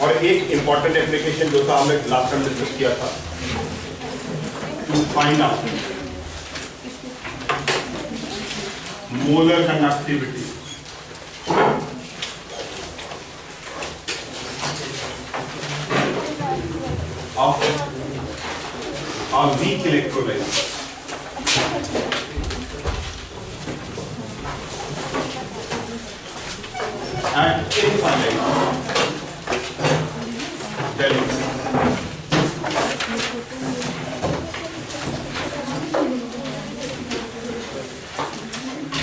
और एक important application जो था हमने लास्ट टाइम डिस्कस किया था, to find out molar conductivity of a weak electrolyte at infinite value.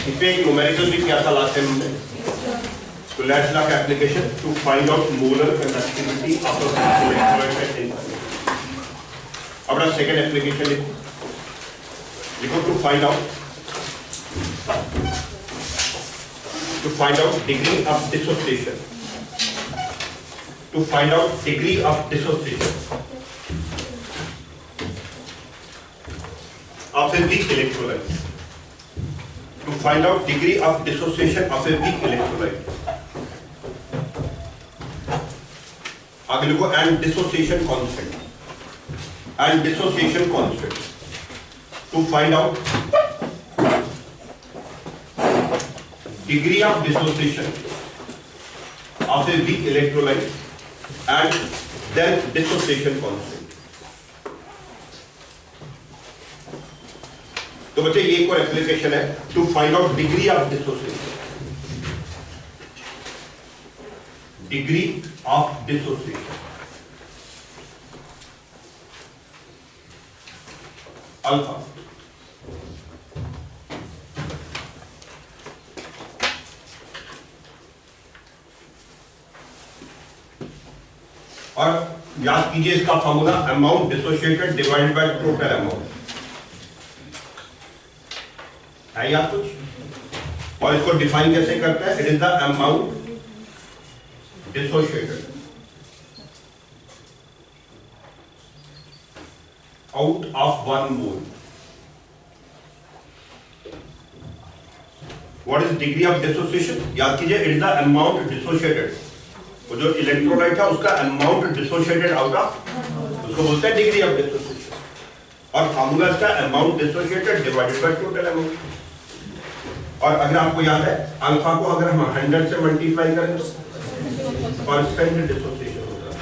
इसमें एक न्यूमेरिकल भी किया था लास्ट टाइम हमने. तो let's lock application to find out molar conductivity of a electrolyte at infinity. अपना सेकंड एप्लीकेशन लिखो to find out degree of dissociation. To find out degree of dissociation of a weak electrolyte. To find out degree of dissociation of a weak electrolyte. आगे लिखो and dissociation constant. And dissociation constant. To find out degree of dissociation of a weak electrolyte and then dissociation constant. तो बच्चे ये एक और application है to find out degree of dissociation. Degree of dissociation alpha. और याद कीजिए इसका formula amount dissociated divided by total amount है याद कुछ. और इसको डिफाइन कैसे करते हैं? It is the amount dissociated out of one mole. What is degree of dissociation? याद कीजिए it is the amount dissociated. वो जो इलेक्ट्रोलाइट है उसका अमाउंट डिसोशिएटेड आउट ऑफ, उसको बोलते हैं डिग्री ऑफ डिसोसिएशन. और फार्मूला इसका amount dissociated divided by total amount. और अगर आपको याद है अल्फा को अगर हम 100 से मल्टीप्लाई करें तो परसेंट डिसोसिएशन होता है.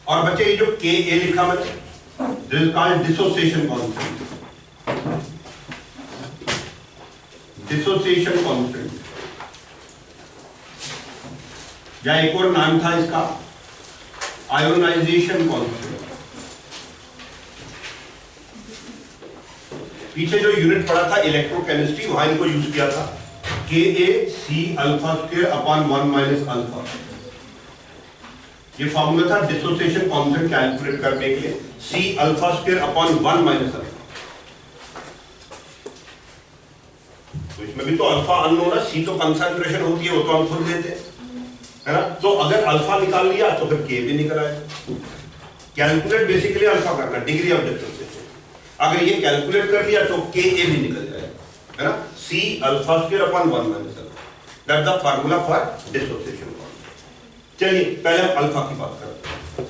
और बच्चे ये जो के ए लिखा मैंने, this is called dissociation constant. Dissociation constant या एक और नाम था इसका आयोनाइजेशन कांस्टेंट. पीछे जो यूनिट पढ़ा था इलेक्ट्रोकेमिस्ट्री, वहां इनको यूज किया था. K A C alpha square upon 1 minus alpha. ये फॉर्मूला था डिसोसिएशन कांस्टेंट कैलकुलेट करने के लिए. C alpha square upon 1 minus alpha. तो इसमें भी तो अल्फा अननोन है, सी तो कंसंट्रेशन होती है, वो तो हम खुद लेते हैं है ना. तो अगर अल्फा निकाल लिया तो फिर के भी निकल आएगा. कैलकुलेट बेसिकली अल्फा करना, डिग्री ऑफ डिसोसिएशन. अगर ये कैलकुलेट कर लिया तो के ए भी निकल जाएगा है ना. C alpha square upon 1 minus alpha, that the formula for dissociation. चलिए पहले हम अल्फा की बात करते हैं.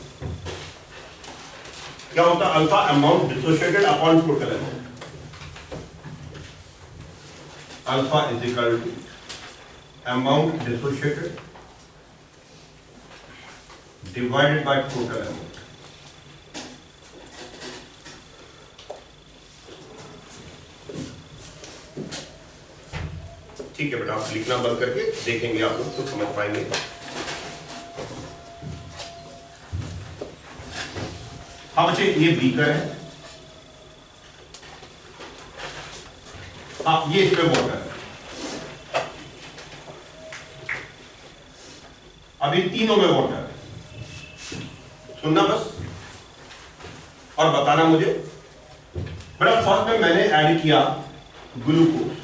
क्या होता है alpha? Amount dissociated upon total amount. Alpha is equal to amount dissociated divided by total amount. ठीक है बेटा, आप लिखना बंद करके देखेंगे, आप लोग तो समझ पाएंगे। हाँ बच्चे, ये बीकर है, हाँ ये इसमें वाटर है। अभी तीनों में वाटर है, सुनना बस और बताना मुझे। बेटा फर्स्ट में मैंने ऐड किया ग्लूकोज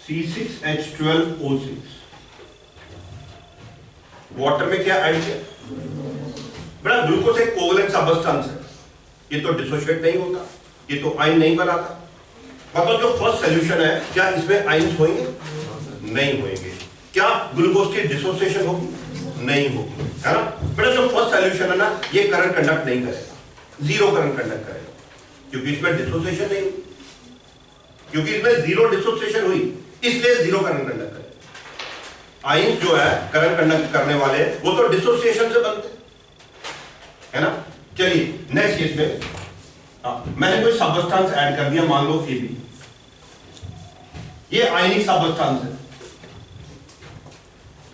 C6H12O6, वाटर में क्या ऐड किया बेटा? ग्लूकोज एक कोवलेंट सब्सटेंस है, ये तो डिसोशिएट नहीं होता, ये तो आयन नहीं बनाता। मतलब जो फर्स्ट सॉल्यूशन है, क्या इसमें आयन्स होंगे? नहीं होंगे। क्या ग्लूकोज की डिसोसिएशन होगी? नहीं होगी, है ना बेटा। जो फर्स्ट सॉल्यूशन है ना, ये करंट कंडक्ट नहीं करेगा, जीरो करंट कंडक्ट करेगा, क्योंकि इसमें डिसोसिएशन नहीं हुई, क्योंकि इसमें जीरो डिसोसिएशन हुई, इसलिए जीरो करंट कंडक्ट करेगा। आयन्स जो है करंट कंडक्ट करने वाले, वो तो डिसोसिएशन से बनते है ना। चलिए नेक्स्ट केस में मैंने कोई सब्सटेंस ऐड कर दिया, मान लो AB, ये आयनिक सब्सटेंस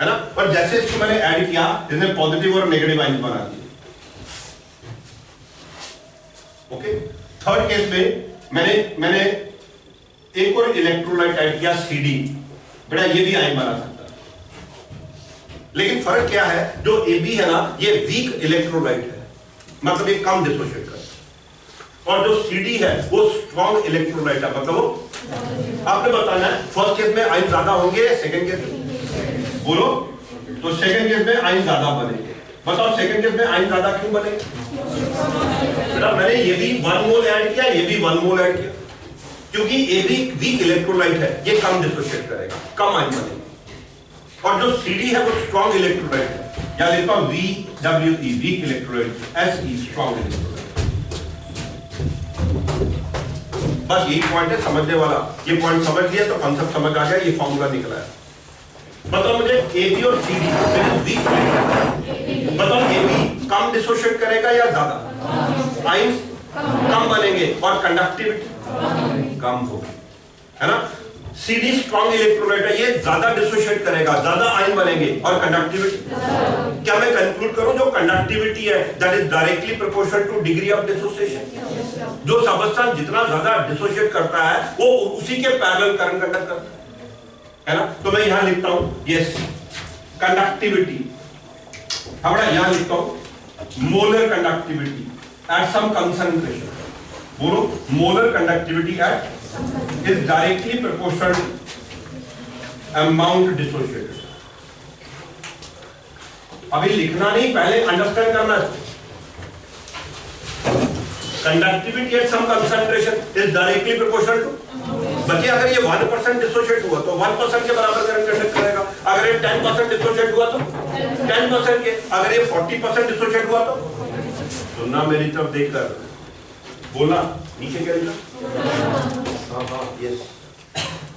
है ना। पर जैसे इसको मैंने ऐड किया, इसने पॉजिटिव और नेगेटिव आयन बना दिए। ओके, थर्ड केस में मैंने एक और इलेक्ट्रोलाइट ऐड किया CD, बेटा ये भी आयन बना सकता है। लेकिन फर्क क्या है, जो AB है ना, ये वीक इलेक्ट्रोलाइट है, मतलब ये कम डिसोशिएट करता है, और जो CD है वो स्ट्रॉन्ग इलेक्ट्रोलाइट है, मतलब वो आपने बताना है फर्स्ट केस में आयन ज्यादा होंगे, सेकंड केस में बोलो। तो सेकंड केस में आयन ज्यादा बनेंगे। बताओ सेकंड केस में आयन ज्यादा क्यों बनेंगे? बेटा मैंने ये भी 1 मोल ऐड किया, ये भी 1 मोल ऐड किया, क्योंकि ये भी वीक इलेक्ट्रोलाइट है, ये कम डिसोशिएट करेगा, कम आयन बनेंगे। और जो CD है वो स्ट्रॉन्ग इलेक्ट्रोलाइट है, या लिखता हूं VWE weak electrolyte, SE strong electrolyte. बस यही पॉइंट है समझने वाला, ये पॉइंट समझ लिया तो कॉन्सेप्ट समझ आ गया, ये फॉर्मूला निकला है। बताओ मुझे AB और CD वीक, बताओ AB कम डिसोशिएट करेगा या ज्यादा? आयन्स कम बनेंगे और कंडक्टिविटी कम होगी, है ना। CD स्ट्रॉन्ग इलेक्ट्रोलाइट है, ये ज्यादा डिसोशिएट करेगा, ज्यादा आयन बनेंगे और कंडक्टिविटी। क्या मैं कंक्लूड करूं, जो कंडक्टिविटी है that is directly proportional two degree of dissociation. जो सब्सटेंस जितना ज्यादा डिसोशिएट करता है, वो उसी के पैरेलल करंट कंडक्ट करता है ना। तो मैं यहां लिखता हूं यस कंडक्टिविटी, हमारा यहां लिखता हूं molar conductivity at some concentration. बोलो, molar conductivity at is directly proportional amount dissociated। अभी लिखना नहीं, पहले अंडरस्टैंड करना है। Conductivity at some concentration is directly proportional to, बच्चे अगर ये 1% डिसोशिएट हुआ तो 1% के बराबर करंट कंडक्ट करेगा। अगर ये 10% डिसोशिएट हुआ तो 10% के, अगर ये 40% डिसोशिएट हुआ तो सुनना मेरी तरफ देखकर बोलना, नीचे क्या लिखा? हाँ यस,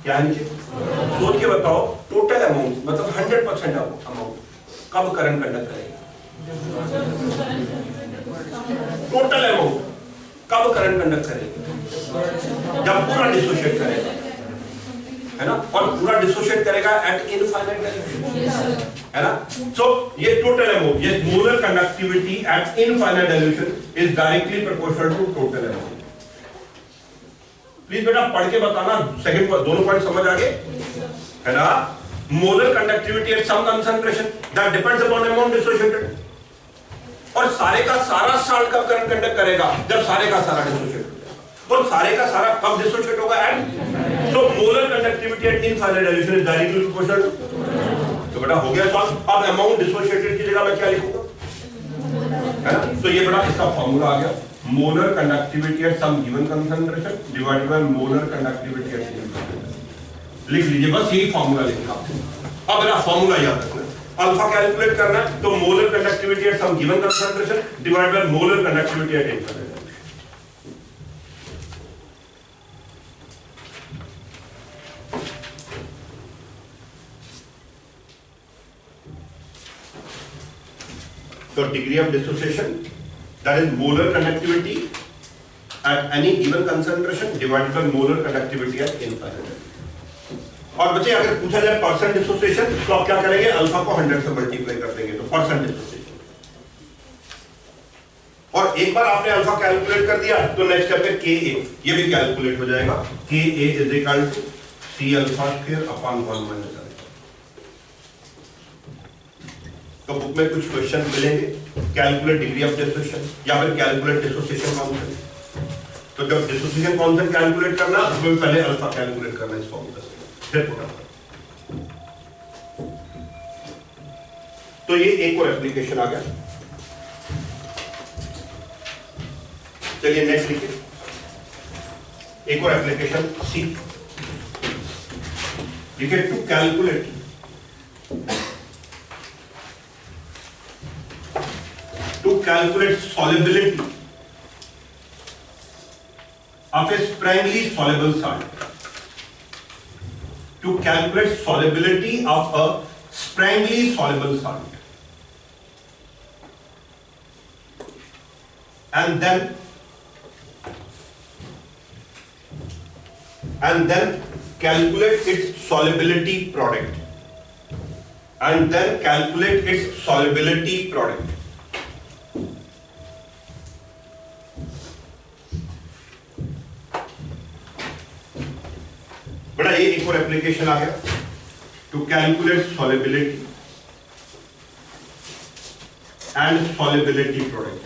क्या नीचे सोच के बताओ। टोटल अमाउंट मतलब 100% अमाउंट कब करंट कंडक्ट करेगा? टोटल अमाउंट कब करंट कंडक्ट करेगा? जब पूरा डिसोशिएट करेगा, है ना। और पूरा डिसोशिएट करेगा एट इनफाइनाइट डायल्यूशन, है ना। सो ये टोटल अमाउंट, ये molar conductivity at infinite dilution is directly proportional to total amount. Please बेटा पढ़ के बताना, सेकंड दोनों पॉइंट समझ आ गए, है ना। Molar conductivity at some concentration that depends upon amount dissociated. और सारे का सारा साल्ट कब करंट कंडक्ट करेगा? जब सारे का सारा डिसोशिएट होगा। और सारे का सारा कब डिसोशिएट होगा? At so molar conductivity at infinite dilution is directly proportional. तो बेटा हो गया सॉल्व। अब अमाउंट डिसोशिएटेड की जगह मैं क्या लिखूंगा, है ना। तो ये बेटा इसका फार्मूला आ गया, molar conductivity at some given concentration divided by molar conductivity at given concentration। लिख लीजिए, बस यही फार्मूला लिखना। अब मेरा फार्मूला याद रखना, अल्फा कैलकुलेट करना है तो molar conductivity at some given concentration divided by molar conductivity at infinite. So degree of dissociation, that is molar conductivity at any given concentration divided by molar conductivity at infinite। और बच्चे अगर पूछा जाए percent dissociation तो आप क्या करेंगे, alpha को 100 से मल्टीप्लाई कर देंगे तो परसेंट डिसोसिएशन। और एक बार आपने अल्फा कैलकुलेट कर दिया तो नेक्स्ट स्टेप है के ए, ये भी कैलकुलेट हो जाएगा। K A is equal to C alpha square upon 1 minus alpha. तो बुक में कुछ क्वेश्चन मिलेंगे, कैलकुलेट डिग्री ऑफ डिसोसिएशन या फिर कैलकुलेट डिसोसिएशन कांस्टेंट। तो जब डिसोसिएशन कांस्टेंट कैलकुलेट करना उसमें पहले अल्फा कैलकुलेट करना इस फॉर्मूला से, फिर पुट करना। तो ये एक और एप्लीकेशन आ गया। चलिए नेक्स्ट लिखिए, एक और एप्लीकेशन सी लिखिए। To calculate solubility of a sprangly soluble salt. To calculate solubility of a sprangly soluble salt, and then calculate its solubility product, बड़ा ये एक और एप्लीकेशन आ गया। To calculate solubility and solubility product.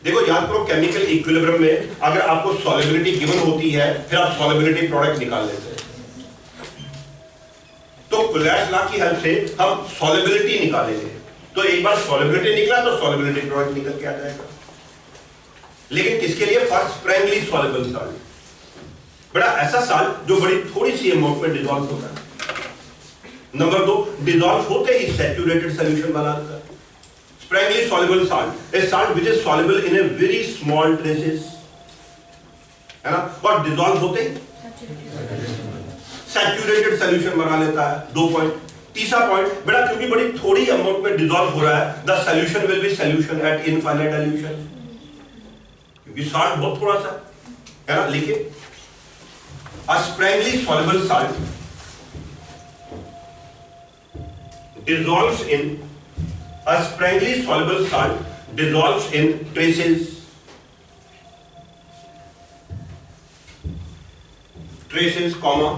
देखो याद करो, केमिकल इक्विलिब्रियम में अगर आपको सॉलिबिलिटी गिवन होती है फिर आप सॉलिबिलिटी प्रोडक्ट निकाल लेते हैं। तो कुलैश लॉ की हेल्प से हम सॉलिबिलिटी निकालेंगे। तो एक बार सॉलिबिलिटी निकला तो सॉलिबिलिटी प्रोडक्ट निकल के आ जाएगा। लेकिन किसके लिए? For sparingly soluble salt. बड़ा ऐसा सॉल्ट जो बड़ी थोड़ी सी अमाउंट में डिसॉल्व होता है। नंबर 2, डिसॉल्व होते ही सैचुरेटेड सॉल्यूशन बना देता है। Sparingly soluble salt A salt which is soluble in a very small traces, है ना। और डिसॉल्व होते ही सैचुरेटेड सॉल्यूशन बना लेता है। 2 पॉइंट। तीसरा पॉइंट, बेटा क्योंकि बड़ी थोड़ी अमाउंट में डिसॉल्व हो रहा है, the solution will be solution at infinite dilution, क्योंकि सॉल्ट बहुत थोड़ा सा है ना। लिखिए, a sparingly soluble salt dissolves in a sprangly soluble salt dissolves in traces comma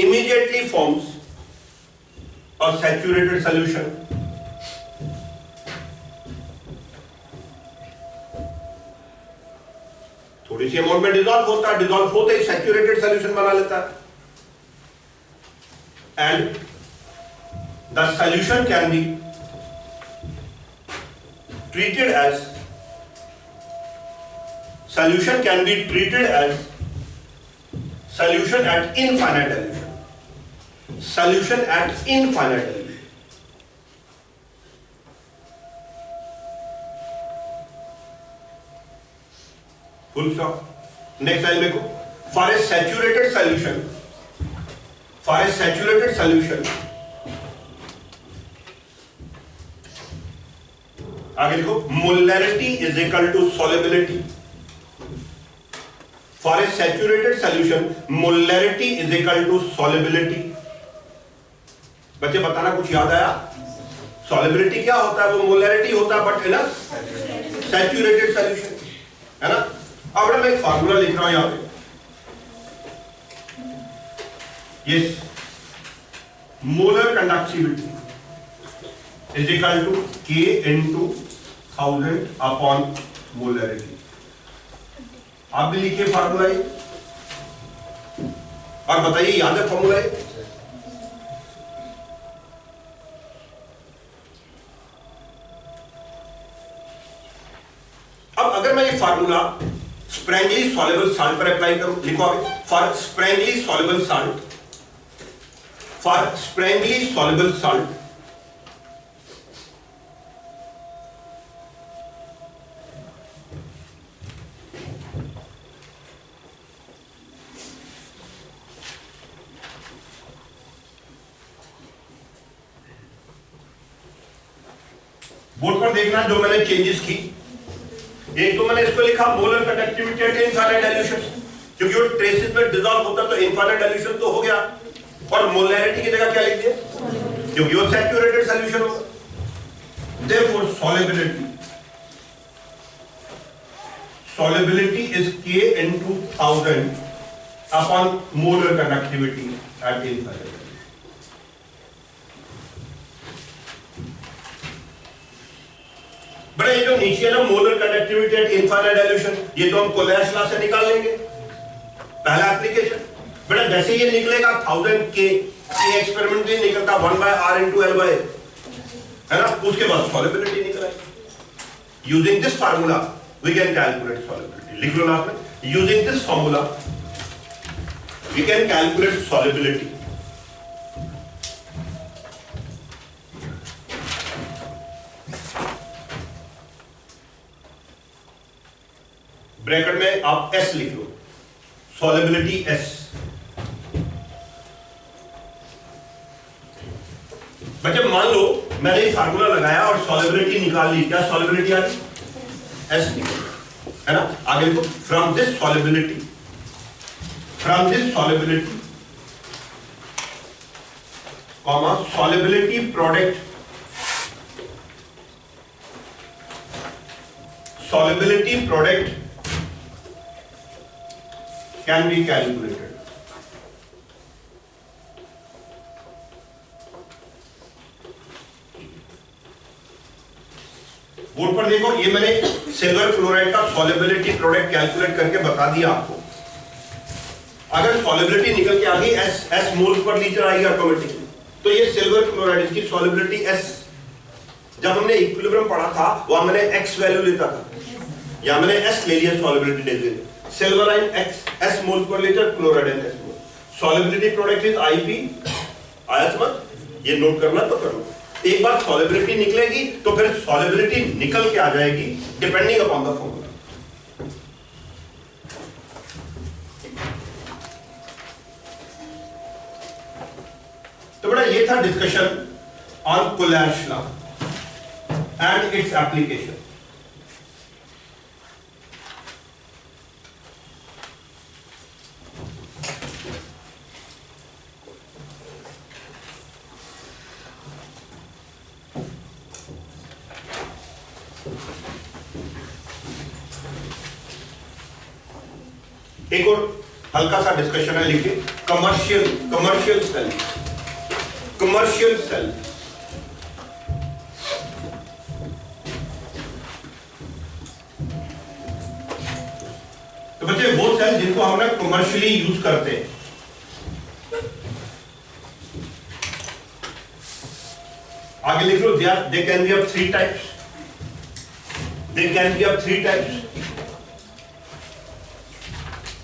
immediately forms a saturated solution थोड़ी सी अमाउंट में डिसॉल्व होता है, डिसॉल्व होते ही सैचुरेटेड सॉल्यूशन बना लेता है। And the solution can be treated as solution at infinite dilution, full stop। next line देखो, for a saturated solution आगे लिखो, molarity is equal to solubility. For a saturated solution molarity is equal to solubility. बच्चे बताना, कुछ याद आया? Solubility क्या होता है? वो मोलैरिटी होता है बट है ना सैचुरेटेड सॉल्यूशन, है ना। अब मैं एक फार्मूला लिख रहा हूं यहां पे, yes, molar conductivity is equal to K into 1000 upon molarity। आप भी लिखिए फार्मूला ये और बताइए याद है फार्मूला ये? अब अगर मैं ये फार्मूला स्प्रैंगली सॉल्युबल सॉल्ट पर अप्लाई करूं, लिखो आगे, for sparingly soluble salt board पर देखना जो मैंने चेंजेस की। एक तो मैंने इसको लिखा molar conductivity at infinite dilution, क्योंकि वो ट्रेसेस में डिसॉल्व होता तो इनफाइनाइट डाइल्यूशन तो हो गया, और मोलैरिटी की जगह क्या लिख दिया, क्योंकि वो सैचुरेटेड सॉल्यूशन होगा। Therefore solubility is K into 1000 upon molar conductivity at infinite. बड़े ये जो नीचे है ना molar conductivity at infinite dilution, ये तो हम कोलैश लॉ से निकाल लेंगे, पहला एप्लीकेशन। बड़ा जैसे ये निकलेगा 1000 K, ये एक्सपेरिमेंट में निकलता 1/r into L by, है ना, उसके बाद solubility निकल आएगी। Using this formula we can calculate solubility. लिख लो ना आपने, using this formula we can calculate solubility. Bracket में आप S लिख लो, solubility S। बच्चे मान लो मैंने ये फार्मूला लगाया और solubility निकाल ली, क्या solubility आ गई, S निकल, है ना। आगे लिखो from this solubility comma solubility product can be calculated. Board पर देखो, ये मैंने सिल्वर क्लोराइड का सॉल्युबिलिटी प्रोडक्ट कैलकुलेट करके बता दिया आपको। अगर सॉल्युबिलिटी निकल के आ गई एस मोल्स पर लीटर आएगी ऑटोमेटिकली, तो ये सिल्वर क्लोराइड इसकी सॉल्युबिलिटी एस। जब हमने इक्विलिब्रियम पढ़ा था वहां मैंने एक्स वैल्यू लेता था, या मैंने एस ले लिया सॉल्युबिलिटी ले लिया। सिल्वर आइन x, S moles per litre, chloride आइन S mole. Solubility product is IP. आया समझ, ये नोट करना तो कर लो। एक बार सॉल्युबिलिटी निकलेगी तो फिर सॉल्युबिलिटी निकल के आ जाएगी डिपेंडिंग अपॉन द फॉर्मूला। तो बड़ा ये था discussion on Kohlrausch law and its application. एक और हल्का सा डिस्कशन है, लिखिए कमर्शियल सेल। तो बच्चे वो सेल जिनको हम लोग कमर्शियली यूज करते हैं, आगे लिख लो, they can be of three types.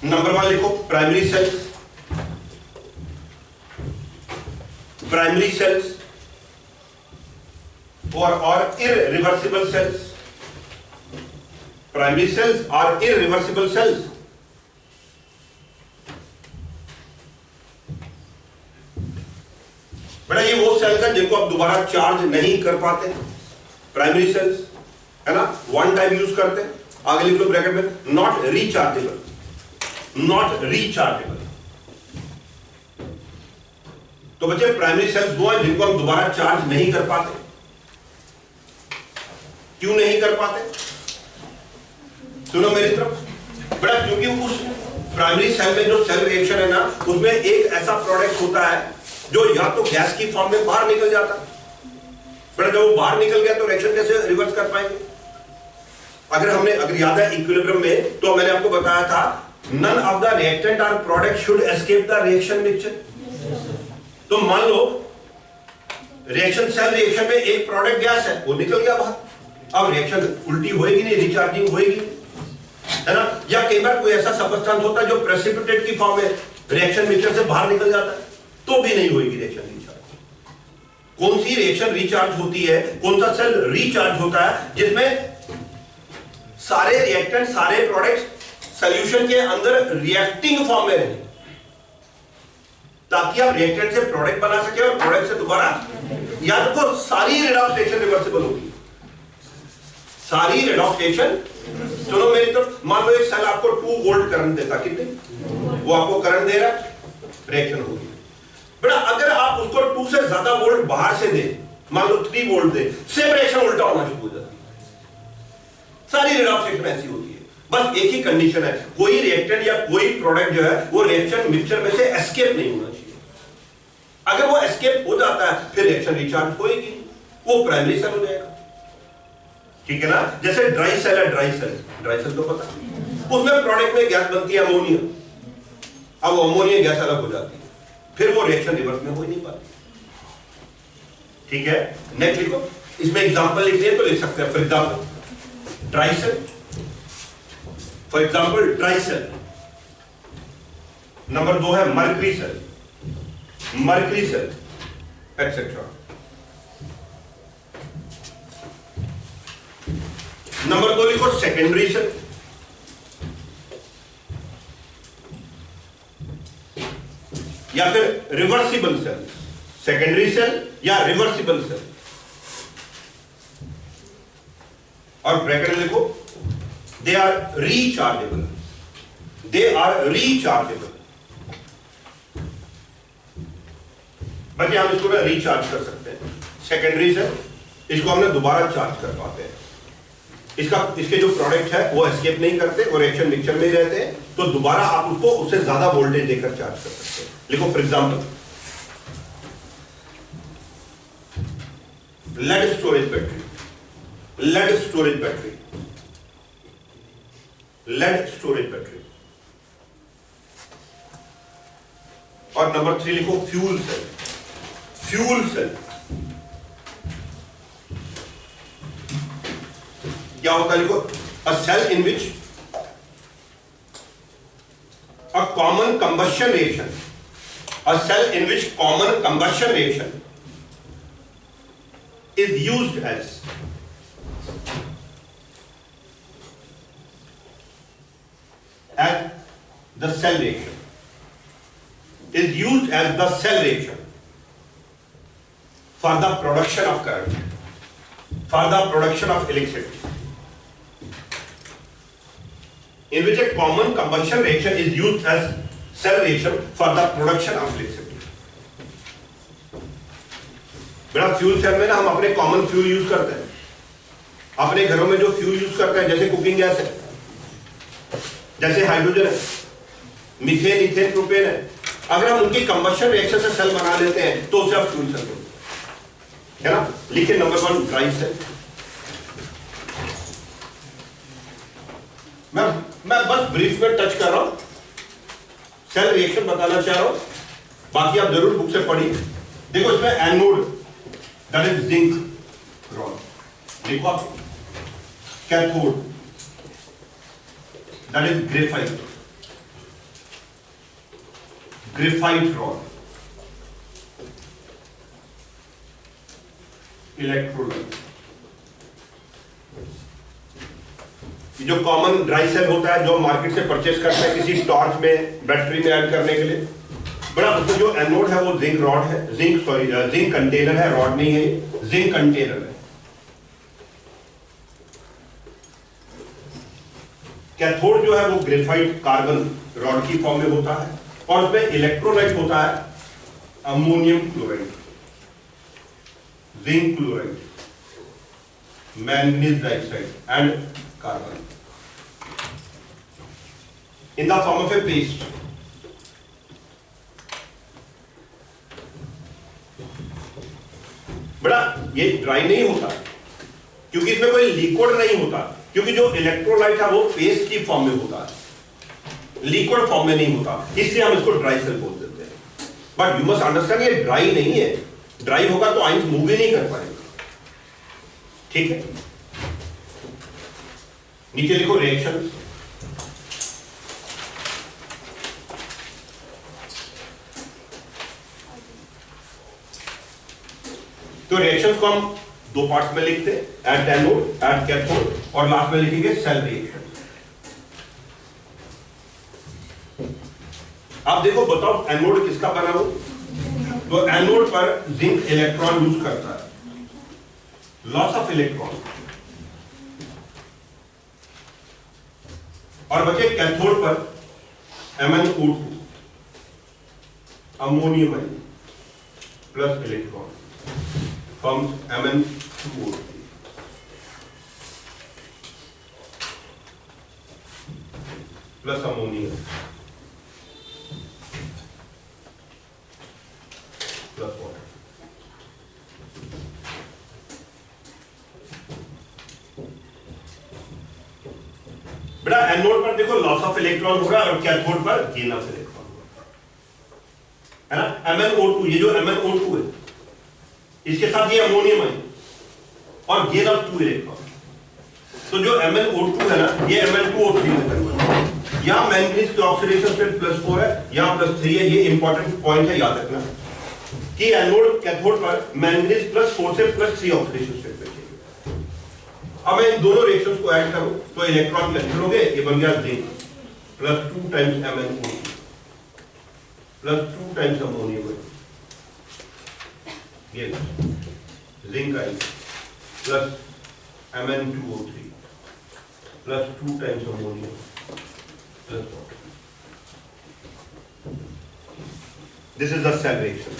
Number 1 लिखो प्राइमरी सेल्स और irreversible cells। प्राइमरी सेल्स और irreversible cells। बेटा ये वो सेल्स हैं जिनको आप दोबारा चार्ज नहीं कर पाते, प्राइमरी सेल्स, है ना, वन टाइम यूज करते हैं। आगे लिख लो ब्रैकेट में, नॉट रिचार्जेबल। तो बच्चे प्राइमरी सेल्स वो हैं जिनको हम दोबारा चार्ज नहीं कर पाते। क्यों नहीं कर पाते, सुनो मेरी तरफ बेटा, क्योंकि उस प्राइमरी सेल में जो सेल रिएक्शन है ना, उसमें एक ऐसा प्रोडक्ट होता है जो या तो गैस की फॉर्म में बाहर निकल जाता है। बेटा जब वो बाहर निकल गया तो रिएक्शन कैसे रिवर्स कर पाएंगे। अगर याद है इक्विलिब्रियम में तो मैंने आपको बताया था, none of the reactant or product should escape the reaction mixture। तो मान लो सेल रिएक्शन में एक प्रोडक्ट गैस है, वो निकल गया बाहर, अब रिएक्शन उल्टी होएगी नहीं, रिचार्जिंग होएगी, है ना। या कई बार कोई ऐसा सबस्टेंस होता है जो प्रेसिपिटेट की फॉर्म में रिएक्शन मिक्सचर से बाहर निकल जाता है, तो भी नहीं होगी रिएक्शन रिचार्ज। कौन सी रिएक्शन रिचार्ज होती है, कौन सा सेल रिचार्ज होता है, जिसमें सारे रिएक्टेंट, सारे प्रोडक्ट्स सॉल्यूशन के अंदर रिएक्टिंग फॉर्म में रहें, ताकि आप रिएक्टेंट से प्रोडक्ट बना सके और प्रोडक्ट से दोबारा, याद रखो सारी रेडॉक्स रिएक्शन रिवर्सिबल होगी। सारी रेडॉक्स रिएक्शन, सुनो मेरी तरफ, मान लो एक सेल आपको 2 वोल्ट करंट देता, कितने, वो आपको करंट दे रहा है, रिएक्शन होगी। बेटा अगर आप उसको 2 से ज्यादा वोल्ट बाहर से दे, मान लो 3 वोल्ट दे, सेम रिएक्शन उल्टा होना शुरू हो जाती है। सारी रेडॉक्स रिएक्शन ऐसी होती है। बस एक ही कंडीशन है, कोई रिएक्टेंट या कोई प्रोडक्ट जो है वो रिएक्शन मिक्सचर में से एस्केप नहीं होना चाहिए। अगर वो एस्केप हो जाता है फिर रिएक्शन रिचार्ज होएगी, वो प्राइमरी सेल हो जाएगा, ठीक है ना। जैसे ड्राई सेल है, ड्राई सेल तो पता, उसमें प्रोडक्ट में गैस बनती है अमोनिया, अब वो अमोनिया गैस अलग हो जाती है, फिर वो रिएक्शन रिवर्स में हो ही नहीं पाती, ठीक है। नेक्स्ट लिखो, इसमें एग्जांपल लिखते हैं तो लिख सकते हैं, for example dry cell, for example dry cell. Number 2 है मर्करी सेल, एक्सेट्रा। नंबर 2 लिखो सेकेंडरी सेल, या फिर रिवर्सिबल सेल, सेकेंडरी सेल या रिवर्सिबल सेल। और ब्रैकेट में लिखो दे आर रीचार्जेबल, बाकी हम इसको ना रीचार्ज कर सकते हैं। सेकेंडरी सेल, इसको हमने दोबारा चार्ज कर पाते हैं, इसके जो प्रोडक्ट है वो एस्केप नहीं करते, वो रिएक्शन मिक्सचर में ही रहते हैं, तो दोबारा आप उसको उससे ज्यादा वोल्टेज देकर चार्ज कर सकते हैं। लिखो for example lead storage battery, और नंबर 3 लिखो फ्यूल सेल। क्या होता है, लिखो a cell in which a common combustion reaction, is used as the cell reaction, for the production of current, for the production of electricity, in which a common combustion reaction is used as cell reaction for the production of electricity। बेटा fuel cell में ना हम अपने common fuel use करते हैं, अपने घरों में जो फ्यूल यूज करते हैं, जैसे कुकिंग गैस है, जैसे हाइड्रोजन है, मीथेन, इथेन, प्रोपेन है, अगर हम उनकी कंबशन रिएक्शन से सेल बना लेते हैं तो उसे आप फ्यूल सेल बोलते हैं, है ना। लिखिए नंबर 1 ड्राई सेल। मैं बस ब्रीफ में टच कर रहा हूं, सेल रिएक्शन बताना चाह रहा हूं, बाकी आप जरूर बुक से पढ़िए। देखो इसमें anode that is zinc rod, लिखो आप, cathode that is graphite rod, electrolyte. जो कॉमन ड्राई सेल होता है जो मार्केट से परचेस करते हैं किसी टॉर्च में, बैटरी में ऐड करने के लिए, बड़ा उसमें जो एनोड है वो जिंक रॉड है, जिंक कंटेनर है, रॉड नहीं है, जिंक कंटेनर है। कैथोड जो है वो ग्रेफाइट कार्बन रॉड की फॉर्म में होता है, और उसमें इलेक्ट्रोलाइट होता है ammonium chloride, zinc chloride, manganese dioxide and carbon in the form of A paste. बड़ा ये ड्राई नहीं होता क्योंकि इसमें कोई लिक्विड नहीं होता, क्योंकि जो इलेक्ट्रोलाइट है वो पेस्ट की फॉर्म में होता है, लिक्विड फॉर्म में नहीं होता, इसलिए हम इसको ड्राई सेल बोल देते हैं। बट यू मस्ट अंडरस्टैंड ये ड्राई नहीं है, ड्राई होगा तो आइंस मूव ही नहीं कर पाएगा, ठीक है। नीचे लिखो रिएक्शन। तो रिएक्शंस को हम 2 पार्ट्स में लिखते हैं, एट एनोड, एट कैथोड, और लास्ट में लिखेंगे सेल रिएक्शन। आप देखो, बताओ एनोड किसका बना हो, तो एनोड पर जिंक इलेक्ट्रॉन यूज करता है, लॉस ऑफ इलेक्ट्रॉन, बचे कैथोड पर MnO2 ammonium ion plus electron forms Mn2O3 plus ammonium plus water. बेटा एनोड पर देखो लॉस ऑफ इलेक्ट्रॉन हो रहा है और कैथोड पर गेन ऑफ इलेक्ट्रॉन हो रहा है ना। MnO2, ये जो MnO2 है इसके साथ ये अमोनियम है और गेन ऑफ 2 इलेक्ट्रॉन। तो जो MnO2 है ना ये Mn2O3 में कन्वर्ट है। यहां मैंगनीज की ऑक्सीडेशन स्टेट +4 है, यहां +3 है। ये इंपॉर्टेंट पॉइंट है, याद रखना कि एनोड कैथोड पर मैंगनीज +4 से +3 ऑक्सीडेशन स्टेट पे चाहिए। अब मैं इन दोनों रिएक्शंस को ऐड करूं तो इलेक्ट्रॉन कैंसिल हो गए, ये बन गया zinc +2 times MnO2 +2 times ammonium, ये जिंक आई plus Mn2O3 +2 times ammonium plus water. This is the cell reaction.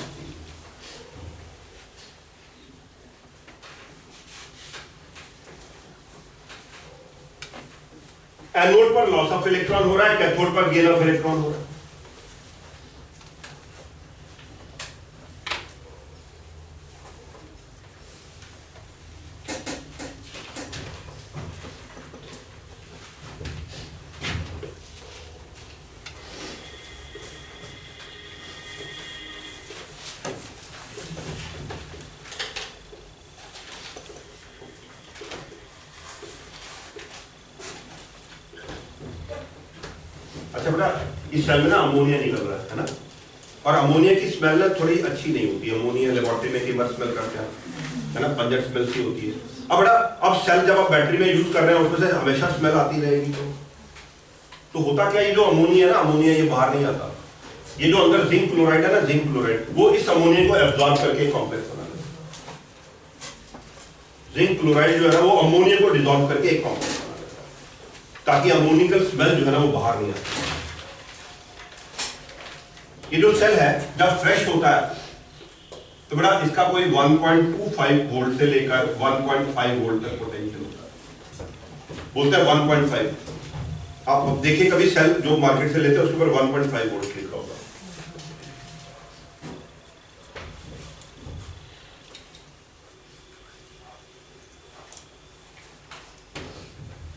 Anode पर लॉस ऑफ इलेक्ट्रॉन हो रहा है, कैथोड पर गेन ऑफ इलेक्ट्रॉन हो रहा है। अच्छा बेटा, इस सेल में ना अमोनिया निकल रहा है ना, और अमोनिया की स्मेल ना थोड़ी अच्छी नहीं होती। अमोनिया लेबोरेटरी में कई बार स्मेल करते हैं है ना, पंजर स्मेल सी होती है। अब बेटा अब सेल जब आप बैटरी में यूज कर रहे हैं उसमें से हमेशा स्मेल आती रहेगी तो होता क्या, ये जो अमोनिया है ना, अमोनिया ये बाहर नहीं आता। ये जो अंदर जिंक क्लोराइड है ना, जिंक क्लोराइड वो इस अमोनिया को एब्जॉर्ब करके कॉम्प्लेक्स बना लेता है। जिंक क्लोराइड जो है ना वो अमोनिया को डिसॉल्व करके एक कॉम्प्लेक्स बना लेता है, ताकि अमोनिकल स्मेल जो है ना वो बाहर नहीं आती। ये जो सेल है जब फ्रेश होता है तो बेटा इसका कोई 1.25 वोल्ट से लेकर 1.5 वोल्ट तक पोटेंशियल होता है। बोलते हैं 1.5। आप देखिए कभी सेल जो मार्केट से लेते हैं उसके ऊपर 1.5 वोल्ट लिखा होगा।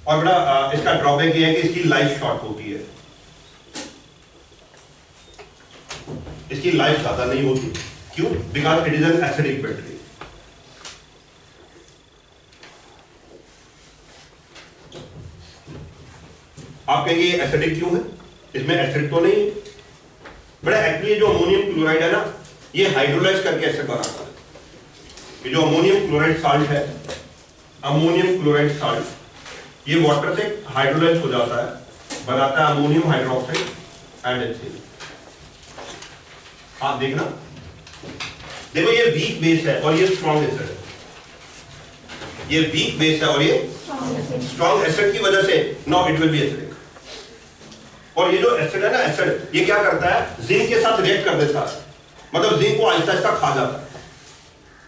और बेटा इसका ड्रॉबैक ये है कि इसकी लाइफ शॉर्ट होती है, इसकी लाइफ ज्यादा नहीं होती। क्यों? Because it is an acidic battery. आप कहेंगे ये एसिडिक क्यों है, इसमें एसिड तो नहीं है। बड़ा एक्चुअली जो अमोनियम क्लोराइड है ना ये हाइड्रोलाइज करके एसिड बनाता है। ये जो अमोनियम क्लोराइड साल्ट है, अमोनियम क्लोराइड साल्ट ये वाटर से हाइड्रोलाइज हो जाता है, बनाता है अमोनियम हाइड्रोक्साइड एंड HCl। आप देखना, देखो ये वीक बेस है और ये स्ट्रॉन्ग एसिड है। ये वीक बेस है और ये स्ट्रॉन्ग एसिड की वजह से now it will be acidic. और ये जो एसिड है ना, एसिड ये क्या करता है, जिंक के साथ रिएक्ट कर देता है, मतलब जिंक को आहिस्ता आहिस्ता खा जाता है।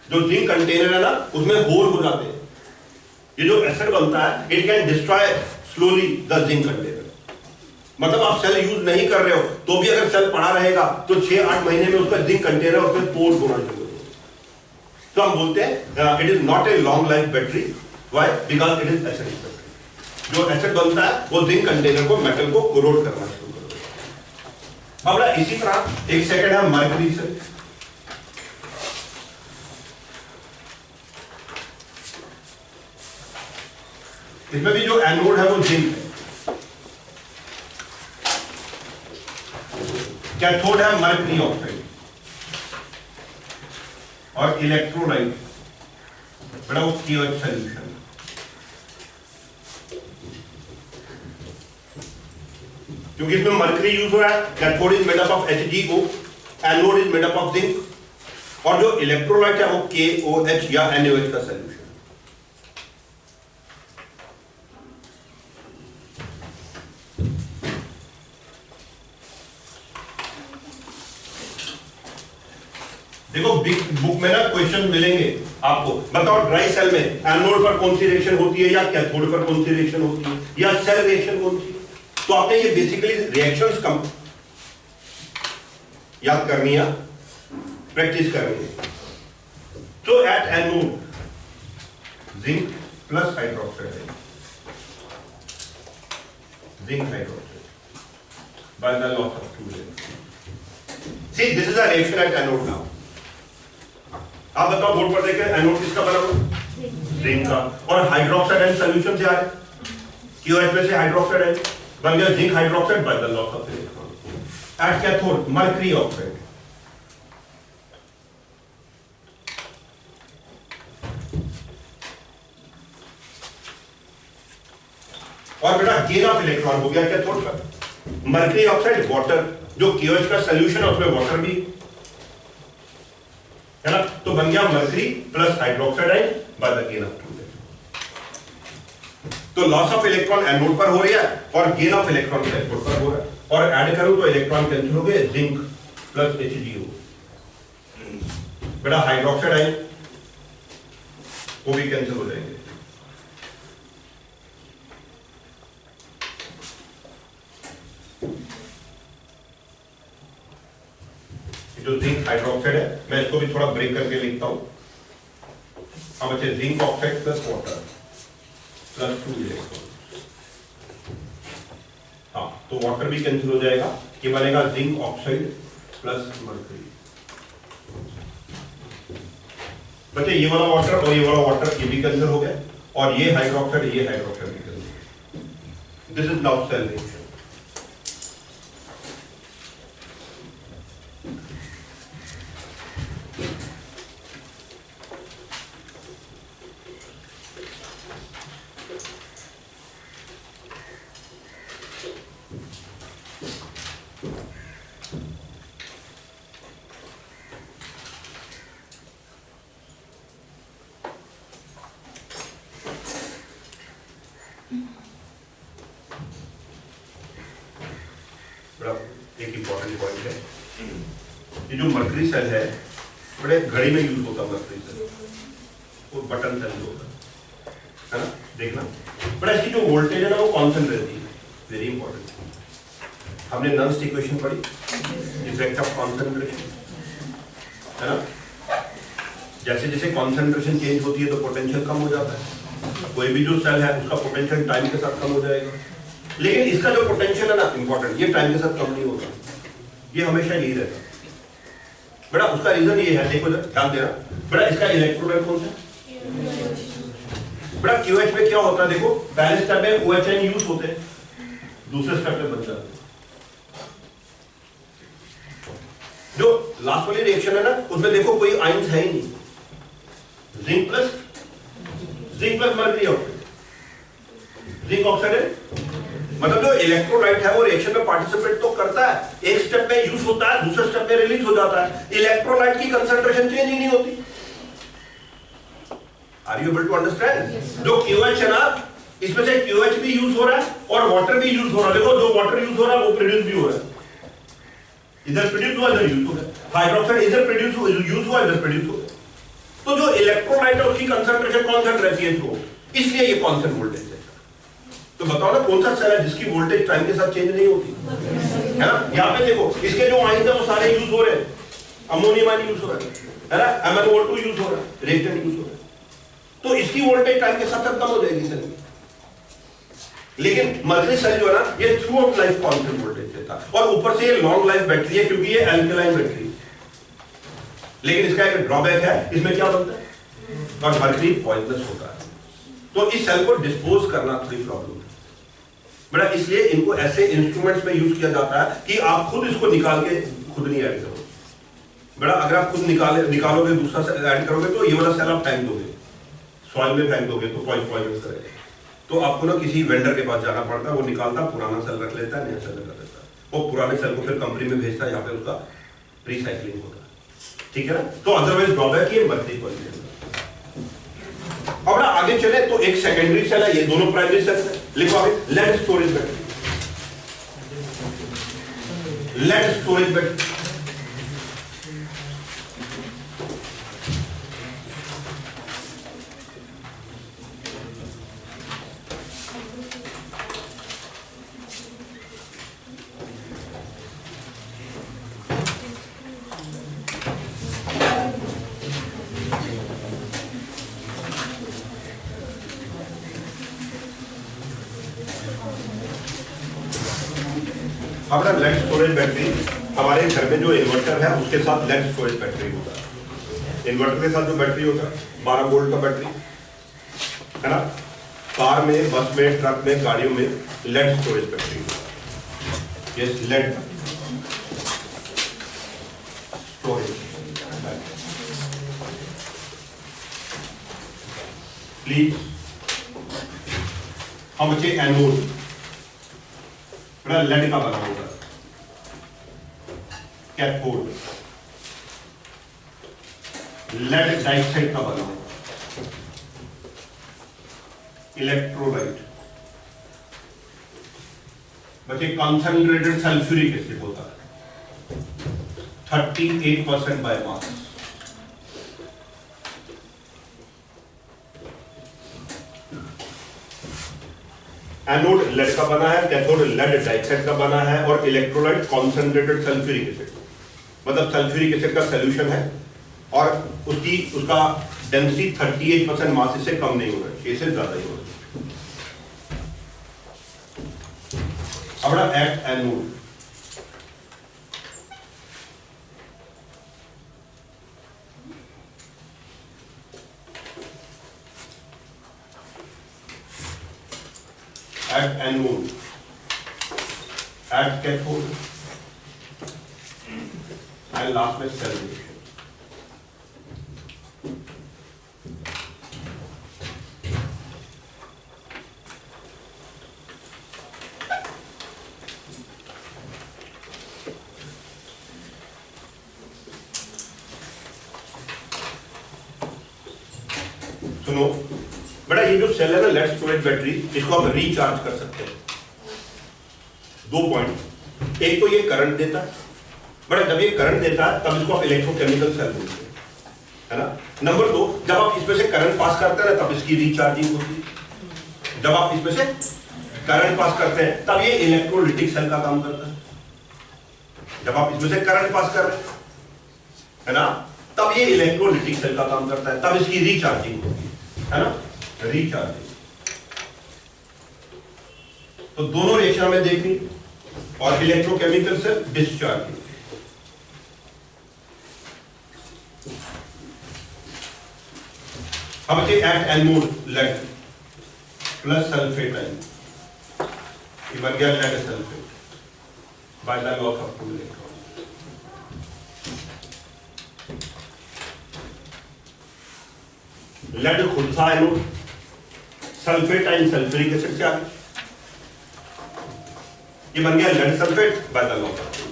जो जिंक कंटेनर है ना उसमें होल हो जाते हैं। ये जो एसिड बनता है it can destroy slowly the zinc container. मतलब आप सेल यूज नहीं कर रहे हो तो भी अगर सेल पड़ा रहेगा तो 6-8 महीने में उसका जिंक कंटेनर उसमें पोर्स होना शुरू हो जाएगा। तो हम बोलते हैं it is not a long life battery. Why? Because it is acidic battery. जो एसिड बनता है वो जिंक कंटेनर को, मेटल को कोरोड करना शुरू कर देता है। अब इसी तरह एक सेकंड है मर्करी से। इसमें भी जो एनोड है वो जिंक है, कैथोड है मर्करी ऑक्साइड और इलेक्ट्रोलाइट बड़ा उसकी और सॉल्यूशन। क्योंकि इसमें मर्करी यूज हो रहा है, cathode is made up of HgO, anode is made up of zinc और जो इलेक्ट्रोलाइट है वो KOH या NaOH का सॉल्यूशन। देखो बुक में ना क्वेश्चन मिलेंगे आपको, बताओ ड्राई सेल में एनोड पर कौन सी रिएक्शन होती है या कैथोड पर कौन सी रिएक्शन होती है या सेल रिएक्शन कौन सी है। तो आपने ये बेसिकली रिएक्शंस कम याद करनी है, प्रैक्टिस करनी है। तो at anode zinc plus hydroxide, zinc hydroxide by the loss of two zinc. See, this is a reaction at anode now. आप बताओ बोर्ड पर देखें एनोड किसका बना हुआ, जिंक का, और हाइड्रोक्साइड एंड सॉल्यूशन से आ रहा है, QH में से हाइड्रोक्साइड है, बन गया zinc hydroxide by the loss of electron. At cathode mercury oxide, और बेटा गेन ऑफ इलेक्ट्रॉन हो गया कैथोड का, मर्करी ऑक्साइड वाटर, जो QH का सॉल्यूशन है उसमें वाटर भी है ना, तो बन गया mercury plus hydroxide ion bye the gain of 2। तो लॉस ऑफ इलेक्ट्रॉन एनोड पर हो रहा है और गेन ऑफ इलेक्ट्रॉन कैथोड पर हो रहा है, और ऐड करूं तो इलेक्ट्रॉन कैंसिल हो गए, जिंक प्लस HgO, बेटा हाइड्रोक्साइड आयन वो भी कैंसिल हो जाएंगे। जो जिंक हाइड्रोक्साइड है, मैं इसको भी थोड़ा ब्रेक करके लिखता हूं। अब बचे zinc oxide plus water plus 2 electron. हाँ, तो वाटर भी कैंसिल हो जाएगा, ये बनेगा जिंक ऑक्साइड प्लस मर्करी। बचे ये वाला वाटर और ये वाला वाटर, ये भी कैंसिल हो गया, और ये हाइड्रोक्साइड भी cancel. This is now cell reaction. एक इंपॉर्टेंट पॉइंट है, ये जो मर्करी सेल है बड़े घड़ी में यूज होता है मर्करी सेल, वो बटन सेल जो होता है ना, देखना बड़ा, इसकी जो वोल्टेज है ना वो कांस्टेंट रहती है, वेरी इंपॉर्टेंट। हमने नन्स इक्वेशन पढ़ी, इफेक्ट ऑफ कॉन्सेंट्रेशन, है ना, जैसे जैसे कॉन्सेंट्रेशन चेंज होती है तो पोटेंशियल कम हो जाता है, कोई भी जो सेल है उसका पोटेंशियल टाइम के साथ कम हो जाएगा, लेकिन इसका जो पोटेंशियल है ना इंपॉर्टेंट, ये टाइम के साथ कम नहीं होगा, ये हमेशा यही रहता है। बड़ा उसका रीजन ये है, देखो ध्यान देना, बड़ा इसका इलेक्ट्रोलाइट कौन सा है, बड़ा QH में क्या होता है, देखो पहले स्टेप में OH यूज होते हैं, दूसरे स्टेप में बन जाते हैं। जो लास्ट वाली रिएक्शन है ना उसमें देखो कोई आयंस है ही नहीं, zinc plus mercury oxide, zinc oxide है, मतलब जो इलेक्ट्रोलाइट है वो रिएक्शन में पार्टिसिपेट तो करता है, एक स्टेप में यूज होता है, दूसरे स्टेप में रिलीज हो जाता है, इलेक्ट्रोलाइट की कंसंट्रेशन चेंज ही नहीं होती। Are you able to understand? जो QH है ना, इसमें से QH भी यूज हो रहा है और वाटर भी यूज हो रहा है, देखो जो वाटर यूज हो रहा है वो प्रोड्यूस भी हो रहा है, इधर प्रोड्यूस हुआ इधर यूज हो रहा है, हाइड्रोक्साइड इधर प्रोड्यूस हुआ यूज हुआ इधर प्रोड्यूस हो रहा है। तो जो इलेक्ट्रोलाइट है उसकी कंसंट्रेशन कांस्टेंट रहती है थ्रू, इसलिए ये कांस्टेंट वोल्टेज है। तो बताओ ना कौन सा सेल है जिसकी वोल्टेज टाइम के साथ चेंज नहीं होती, है ना। यहाँ पे देखो इसके जो आयन है वो सारे यूज हो रहे हैं, अमोनियम आयन यूज हो रहा है ना, MnO2 यूज हो रहा है, रिएक्टेंट यूज हो रहा है, तो इसकी वोल्टेज टाइम के साथ कम हो जाएगी सेल की। लेकिन मर्करी सेल जो है ना ये through out life constant voltage देता है, और ऊपर से ये लॉन्ग लाइफ बैटरी है क्योंकि ये एल्कलाइन बैटरी। लेकिन इसका एक ड्रॉबैक है, इसमें क्या बनता है, और मर्करी पॉइजनस होता है, तो इस सेल को डिस्पोज करना थोड़ी प्रॉब्लम है बड़ा, इसलिए इनको ऐसे इंस्ट्रूमेंट्स में यूज किया जाता है कि आप खुद इसको निकाल के खुद नहीं ऐड करो बड़ा। अगर आप खुद निकालोगे दूसरा सेल ऐड करोगे तो ये वाला सेल आप फेंक दोगे, सॉइल में फेंक दोगे तो पॉइजनस करेगा। तो आपको ना किसी वेंडर के पास जाना पड़ता है, वो निकालता पुराना सेल रख लेता है, नया सेल रख लेता है, वो पुराने सेल को फिर कंपनी में भेजता है, यहाँ पे उसका रिसाइकलिंग होता है, ठीक है ना। तो अदरवाइज ड्रॉबैक ये मर्करी पॉइजन। अब ना आगे चले तो एक सेकेंडरी सेल है, ये दोनों प्राइमरी सेल है, लिखो आगे lead storage battery, lead storage battery, हमारा लेड स्टोरेज बैटरी, हमारे घर में जो इन्वर्टर है उसके साथ लेड स्टोरेज बैटरी होता है। इन्वर्टर के साथ जो बैटरी होता है 12 वोल्ट का बैटरी है ना, कार में, बस में, ट्रक में, गाड़ियों में लेड स्टोरेज बैटरी होता है। Yes, lead storage. प्लीज हम बच्चे एनोड लेड का बना होगा, कैथोड लेड डाइऑक्साइड का बना होगा, इलेक्ट्रोलाइट बच्चे कंसंट्रेटेड सल्फ्यूरिक एसिड होता है 38% बाय मास। एनोड लेड का बना है, कैथोड लेड डाइऑक्साइड का बना है, और इलेक्ट्रोलाइट कॉन्सेंट्रेटेड सल्फ्यूरिक एसिड, मतलब सल्फ्यूरिक एसिड का सॉल्यूशन है और उसका डेंसिटी 38% मास से कम नहीं होगा, 6 से ज्यादा ही होगा। अब at anode at anode, at cathode, and last में solution। सुनो बेटा, ये जो सेल है ना लेड स्टोरेज बैटरी, इसको आप रिचार्ज कर सकते हैं। 2 पॉइंट, एक तो ये करंट देता है बेटा, जब ये करंट देता है तब इसको आप इलेक्ट्रोकेमिकल सेल बोलते हैं, है ना। नंबर 2, जब आप इसमें से करंट पास करते हैं ना तब इसकी रिचार्जिंग होती है। जब आप इसमें से करंट पास करते हैं तब ये इलेक्ट्रोलिटिक सेल का काम करता है। जब आप इसमें से करंट पास कर रहे हैं ना तब ये इलेक्ट्रोलिटिक सेल का काम करता है, तब इसकी रिचार्जिंग होती है ना, रिचार्जिंग। तो दोनों रिएक्शन में देखनी, और इलेक्ट्रोकेमिकल से डिस्चार्जिंग। अब at anode lead plus sulphate ion, ये बन गया lead sulphate by the loss of 2 electron. Lead खुद था anode, sulphate ion sulphuric acid से आ गया, ये बन गया lead sulphate by the loss of 2।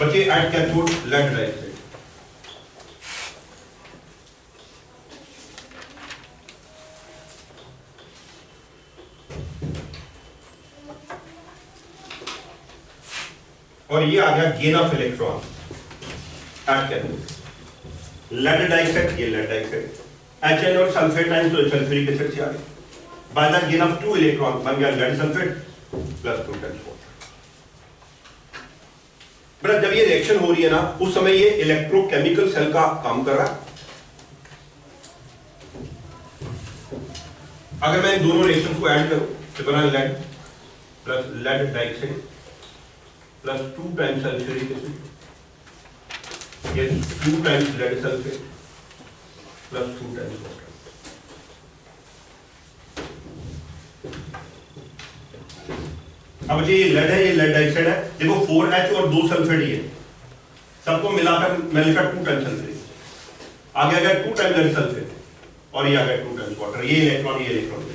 बचे एट कैथोड लेड डाइऑक्साइड। और ये आ गया gain of electron at cathode lead dioxide, ये लेड डाइऑक्साइड, HN और सल्फेट आयन तो सल्फ्यूरिक एसिड से आ गए, by the gain of 2 electron बन गया lead sulphate plus 2 times water. बेटा जब ये रिएक्शन हो रही है ना उस समय ये इलेक्ट्रोकेमिकल सेल का काम कर रहा है। अगर मैं इन दोनों रिएक्शन को ऐड करूं तो बना lead plus lead dioxide plus 2 times sulphuric acid, ये 2 times lead sulphate plus 2 times water. अब ये लेड है, ये लेड डाइऑक्साइड है, देखो 4H और 2 सल्फेट ही है, सबको मिलाकर मिलकर 2 टाइम्स सल्फेट आ गया, 2 टाइम्स लेड सल्फेट, और ये आ गया 2 टाइम्स वाटर। ये इलेक्ट्रॉन, ये इलेक्ट्रॉन।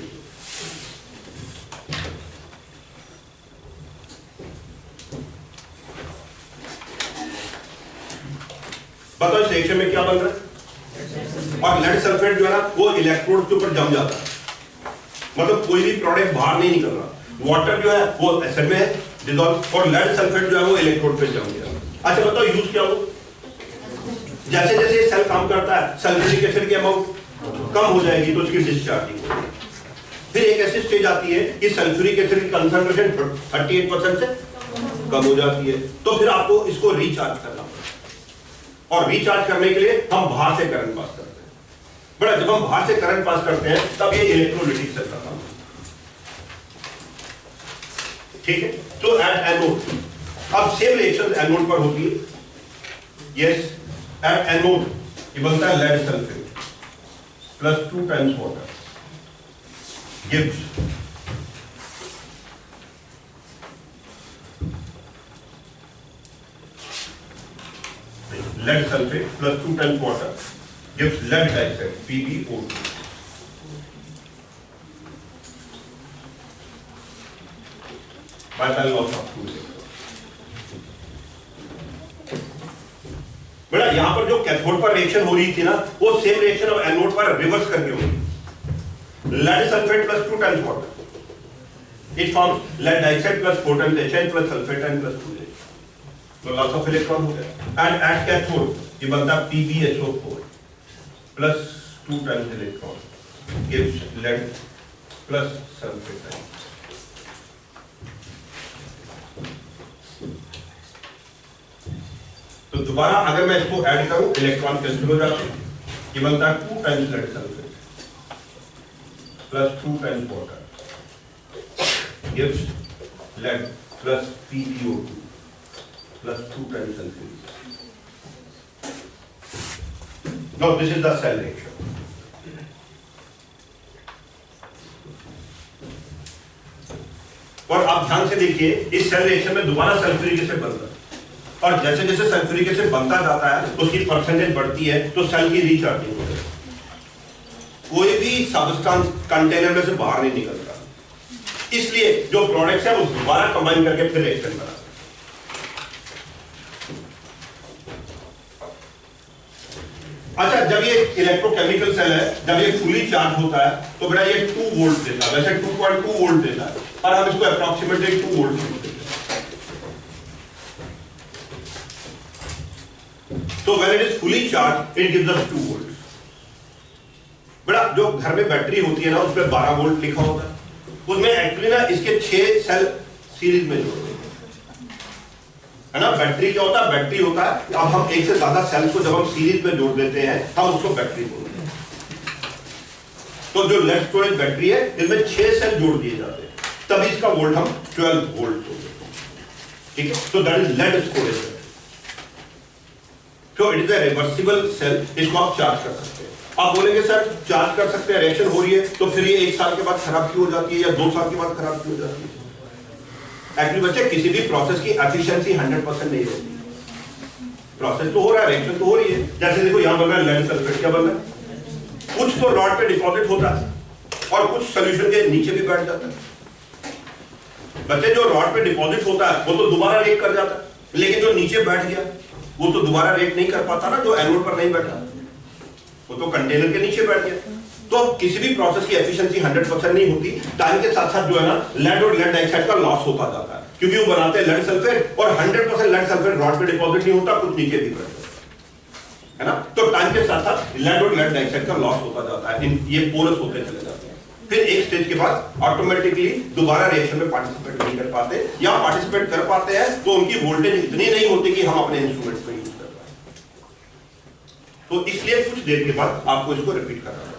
बताओ इस रिएक्शन में क्या बन रहा है, और लेड सल्फेट जो है ना वो इलेक्ट्रोड के ऊपर जम जाता है, मतलब कोई भी प्रोडक्ट बाहर नहीं निकल रहा। वाटर जो है वो एसिड में डिसॉल्व, और लेड सल्फेट जो है वो इलेक्ट्रोड पे जम गया। अच्छा बताओ यूज क्या हो, जैसे जैसे ये सेल काम करता है सल्फ्यूरिक एसिड की अमाउंट कम हो जाएगी तो उसकी डिस्चार्जिंग होगी। फिर एक ऐसी स्टेज आती है कि सल्फ्यूरिक एसिड की कंसंट्रेशन 38% से कम हो जाती है, तो फिर आपको इसको रिचार्ज करना पड़ेगा, और रिचार्ज करने के लिए हम बाहर से करंट पास करते हैं। बड़ा जब हम बाहर से करंट पास करते हैं तब ये इलेक्ट्रोलिटिक सेल का काम, ठीक है। तो एट एनोड अब सेम रिएक्शन एनोड पर होती है, यस, एट एनोड ये बनता है lead sulphate plus 2 times water gives lead sulfate plus 2 times water gives lead dioxide PbO2. By loss of 2. बेटा यहां पर जो कैथोड पर रिएक्शन हो रही थी ना, वो सेम रिएक्शन अब एनोड पर रिवर्स करके होगी। lead sulfate plus 2 times water, it forms lead dioxide plus 4 times HN plus sulfate and plus 2H. तो लॉस ऑफ इलेक्ट्रॉन हो गया। एंड एट कैथोड ये बनता है PbSO4 plus 2 times electron gives lead plus sulphate. तो दोबारा अगर मैं इसको ऐड करूं, इलेक्ट्रॉन कैंसिल हो जाते हैं, ये बनता है 2 times lead sulphate plus 2 times water gives lead plus PbO2 plus 2 times sulfate. Now this is the cell reaction. और आप ध्यान से देखिए, इस सेल रिएक्शन में दोबारा सल्फ्यूरिक एसिड बनता है और जैसे जैसे सल्फ्यूरिक एसिड बनता जाता है तो उसकी परसेंटेज बढ़ती है, तो सेल की रीचार्जिंग होती है। कोई भी सब्सटेंस कंटेनर में से बाहर नहीं निकलता, इसलिए जो प्रोडक्ट्स है वो दोबारा कंबाइन करके फिर रिएक्शन बनाते हैं। अच्छा, जब ये इलेक्ट्रोकेमिकल सेल है, जब ये फुली चार्ज होता है तो बेटा ये 2 वोल्ट देता है, वैसे 2.2 वोल्ट देता है, पर हम इसको अप्रॉक्सीमेटली 2 वोल्ट देते हैं। तो when it is fully charge it gives us 2 volt. बेटा जो घर में बैटरी होती है ना, उस पर 12 वोल्ट लिखा होता है, उसमें एक्चुअली ना इसके 6 सेल सीरीज में जोड़ते हैं, है ना। बैटरी क्या होता है? बैटरी होता है, अब हम एक से ज्यादा सेल्स को जब हम सीरीज में जोड़ देते हैं हम उसको बैटरी बोलते हैं। तो जो लेड स्टोरेज बैटरी है, इसमें 6 सेल जोड़ दिए जाते हैं, तभी इसका वोल्ट हम 12 वोल्ट बोलते हैं, ठीक है। तो दैट इज लेड स्टोरेज। तो it is a reversible cell, इसको आप चार्ज कर सकते हैं। आप बोलेंगे सर चार्ज कर सकते हैं, रिएक्शन हो रही है तो फिर ये 1 साल के बाद खराब क्यों हो जाती है या 2 साल के बाद खराब क्यों हो जाती है? एक्चुअली बच्चे, किसी भी प्रोसेस की एफिशिएंसी 100% नहीं रहती। प्रोसेस तो हो रहा है, रिएक्शन तो हो रही है। जैसे देखो यहां बन रहा है लेड सल्फेट, क्या बन रहा है? कुछ तो रॉड पे डिपॉजिट होता है और कुछ सोल्यूशन के नीचे भी बैठ जाता है। बच्चे, जो रॉड पे डिपॉजिट होता है वो तो दोबारा रिएक्ट कर जाता है, लेकिन जो नीचे बैठ गया वो तो दोबारा रिएक्ट नहीं कर पाता ना, जो एनोड पर नहीं बैठा, वो तो कंटेनर के नीचे बैठ गया। तो किसी भी प्रोसेस की एफिशिएंसी 100% नहीं होती। टाइम के साथ साथ जो है ना, लेड और लेड डाइऑक्साइड का लॉस होता जाता है, क्योंकि वो बनाते हैं लेड सल्फेट और 100% लेड सल्फेट रॉड पे डिपॉजिट नहीं होता, कुछ नीचे भी बैठता है ना। तो टाइम के साथ साथ लेड और लेड डाइऑक्साइड का लॉस होता जाता है, ये पोरस होते चले जाते हैं। फिर एक स्टेज के बाद ऑटोमेटिकली दोबारा रिएक्शन में पार्टिसिपेट नहीं कर पाते, या पार्टिसिपेट कर पाते हैं तो उनकी वोल्टेज इतनी नहीं होती कि हम अपने इंस्ट्रूमेंट्स में यूज कर पाए। तो इसलिए कुछ देर के बाद आपको इसको रिपीट करना है।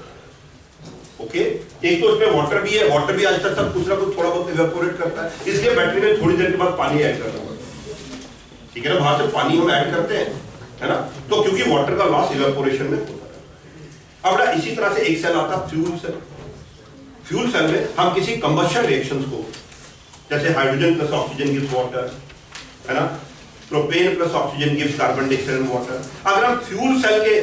ओके, एक तो इसमें वाटर भी है, वाटर भी आजकल सब कुछ ना कुछ थोड़ा बहुत इवेपोरेट करता है, इसलिए बैटरी में थोड़ी देर के बाद पानी ऐड करना पड़ता है, ठीक है ना। बाहर से पानी हम ऐड करते हैं, है ना, तो क्योंकि वाटर का लॉस इवेपोरेशन में होता है। अब इसी तरह से एक सेल आता है फ्यूल सेल। फ्यूल सेल में हम किसी कंबशन रिएक्शंस को, जैसे hydrogen plus oxygen gives water, है ना, propane plus oxygen gives carbon dioxide and water. अगर हम फ्यूल सेल के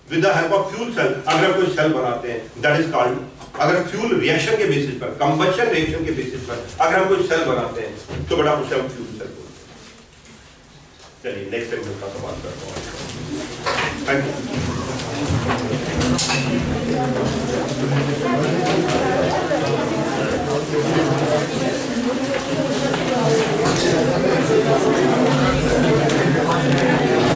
with the help of fuel cell अगर हम कोई सेल बनाते हैं, दैट इज कॉल्ड, अगर फ्यूल रिएक्शन के बेसिस पर, कंबशन रिएक्शन के बेसिस पर अगर हम कोई सेल बनाते हैं तो बड़ा उसे हम फ्यूल सेल बोलते हैं। चलिए नेक्स्ट सेगमेंट का सवाल करता हूं। Thank you.